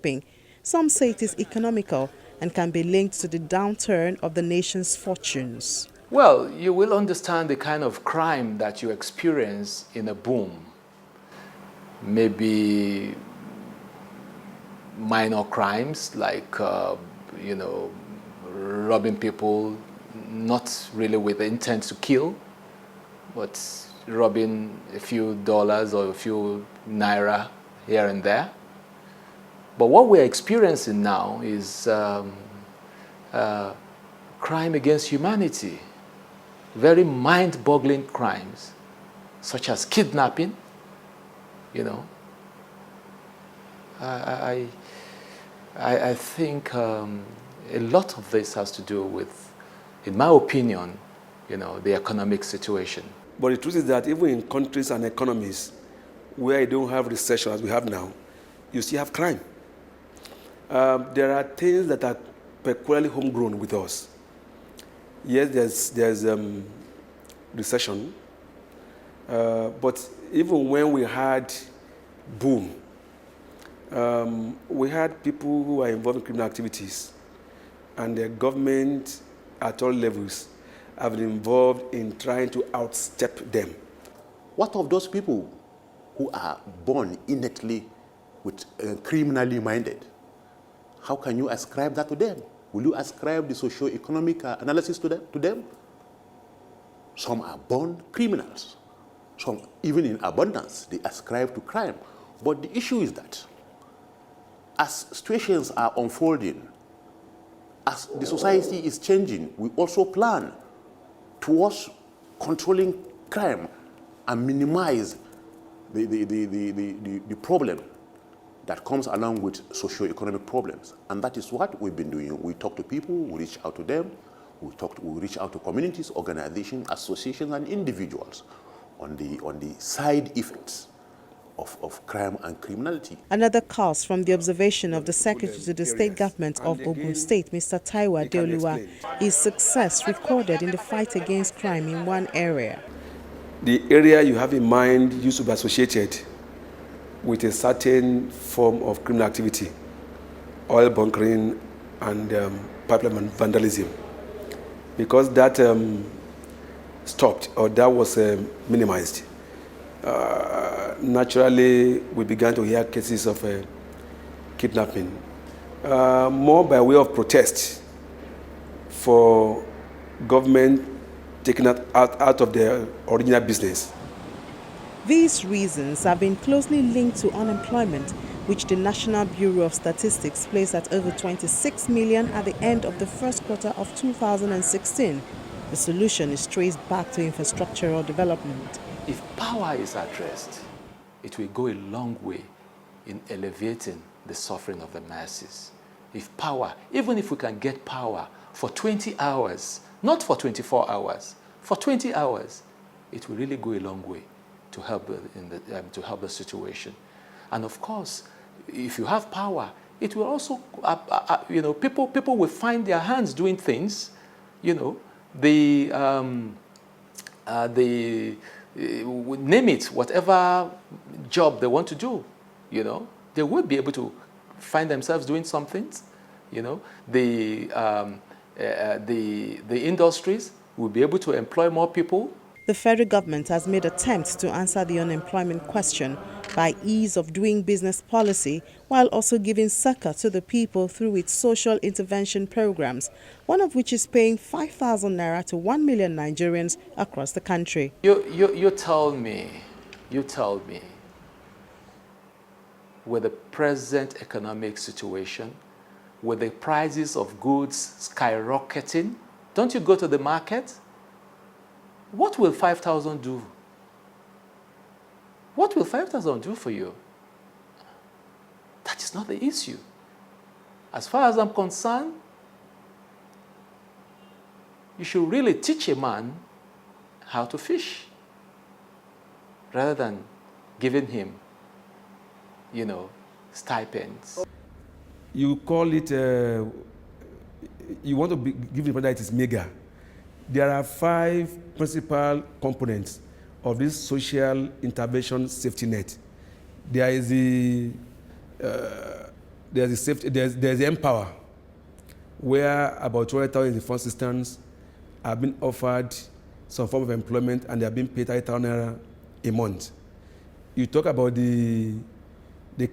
kidnapping. Some say it is economical and can be linked to the downturn of the nation's fortunes. Well, you will understand the kind of crime that you experience in a boom. Maybe minor crimes like, robbing people, not really with the intent to kill, but robbing a few dollars or a few naira here and there. But what we're experiencing now is crime against humanity, very mind-boggling crimes, such as kidnapping. I think a lot of this has to do with, in my opinion, the economic situation. But the truth is that even in countries and economies where you don't have recession as we have now, you still have crime. There are things that are peculiarly homegrown with us. Yes, there's recession, but even when we had boom, we had people who are involved in criminal activities, and the government at all levels have been involved in trying to outstep them. What of those people who are born innately with criminally minded? How can you ascribe that to them? Will you ascribe the socio-economic analysis to them? Some are born criminals. Some, even in abundance, they ascribe to crime. But the issue is that as situations are unfolding, as the society is changing, we also plan towards controlling crime and minimize the problem that comes along with socio-economic problems. And that is what we've been doing. We talk to people, we reach out to them, we reach out to communities, organizations, associations, and individuals on the side effects of crime and criminality. Another cause from the observation of the Secretary to the State Government of Ogun State, Mr. Taiwo Adeoluwa, is success recorded in the fight against crime in one area. The area you have in mind used to be associated with a certain form of criminal activity, oil bunkering and pipeline vandalism. Because that stopped, or that was minimized, naturally we began to hear cases of kidnapping, more by way of protest for government taking out of their original business. These reasons have been closely linked to unemployment, which the National Bureau of Statistics placed at over 26 million at the end of the first quarter of 2016. The solution is traced back to infrastructural development. If power is addressed, it will go a long way in alleviating the suffering of the masses. If power, even if we can get power for 20 hours, not for 24 hours, for 20 hours, it will really go a long way to help the situation. And of course, if you have power, it will also, people will find their hands doing things, name it, whatever job they want to do, they will be able to find themselves doing some things, the industries will be able to employ more people. The federal government has made attempts to answer the unemployment question by ease of doing business policy, while also giving succor to the people through its social intervention programs, one of which is paying 5,000 naira to 1 million Nigerians across the country. You tell me, with the present economic situation, with the prices of goods skyrocketing, don't you go to the market? What will 5,000 do? What will 5,000 do for you? That is not the issue. As far as I'm concerned, you should really teach a man how to fish rather than giving him, stipends. You call it, you want to give the that it is mega. There are 5 principal components of this social intervention safety net. There is the there's the safety, there's the Empower, where about 200,000 in the first instance have been offered some form of employment and they are being paid 30,000 naira a month. You talk about the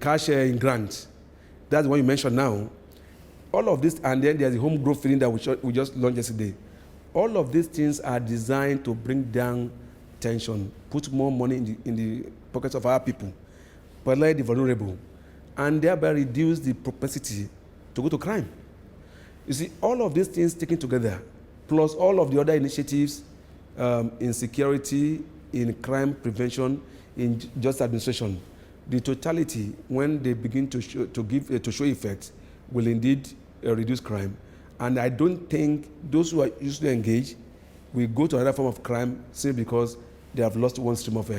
cash sharing grant. That's what you mentioned now. All of this, and then there's the home growth feeding that we just launched yesterday. All of these things are designed to bring down tension, put more money in the pockets of our people, particularly the vulnerable, and thereby reduce the propensity to go to crime. You see, all of these things taken together, plus all of the other initiatives in security, in crime prevention, in justice administration, the totality, when they begin to show effect, will indeed reduce crime. And I don't think those who are usually engaged will go to another form of crime simply because they have lost one stream of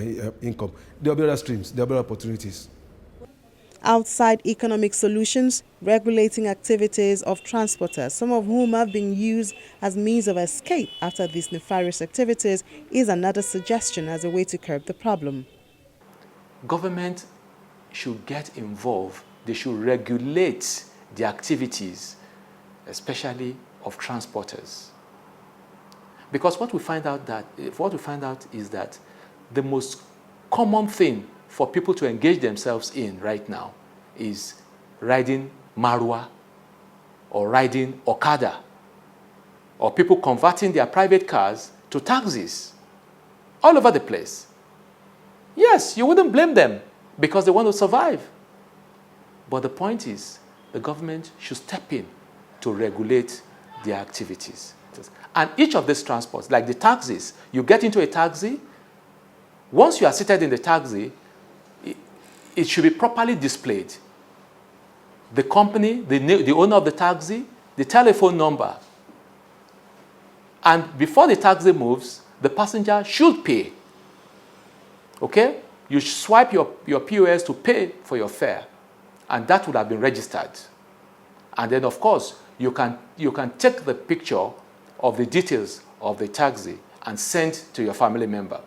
income. There will be other streams, there will be other opportunities. Outside economic solutions, regulating activities of transporters, some of whom have been used as means of escape after these nefarious activities, is another suggestion as a way to curb the problem. Government should get involved. They should regulate the activities, especially of transporters. Because what we find out is that the most common thing for people to engage themselves in right now is riding Marwa or riding Okada, or people converting their private cars to taxis all over the place. Yes, you wouldn't blame them because they want to survive. But the point is, the government should step in to regulate their activities. And each of these transports, like the taxis, you get into a taxi, once you are seated in the taxi, it should be properly displayed. The company, the owner of the taxi, the telephone number. And before the taxi moves, the passenger should pay. Okay? You swipe your POS to pay for your fare, and that would have been registered. And then, of course, you can take the picture of the details of the taxi and send to your family member.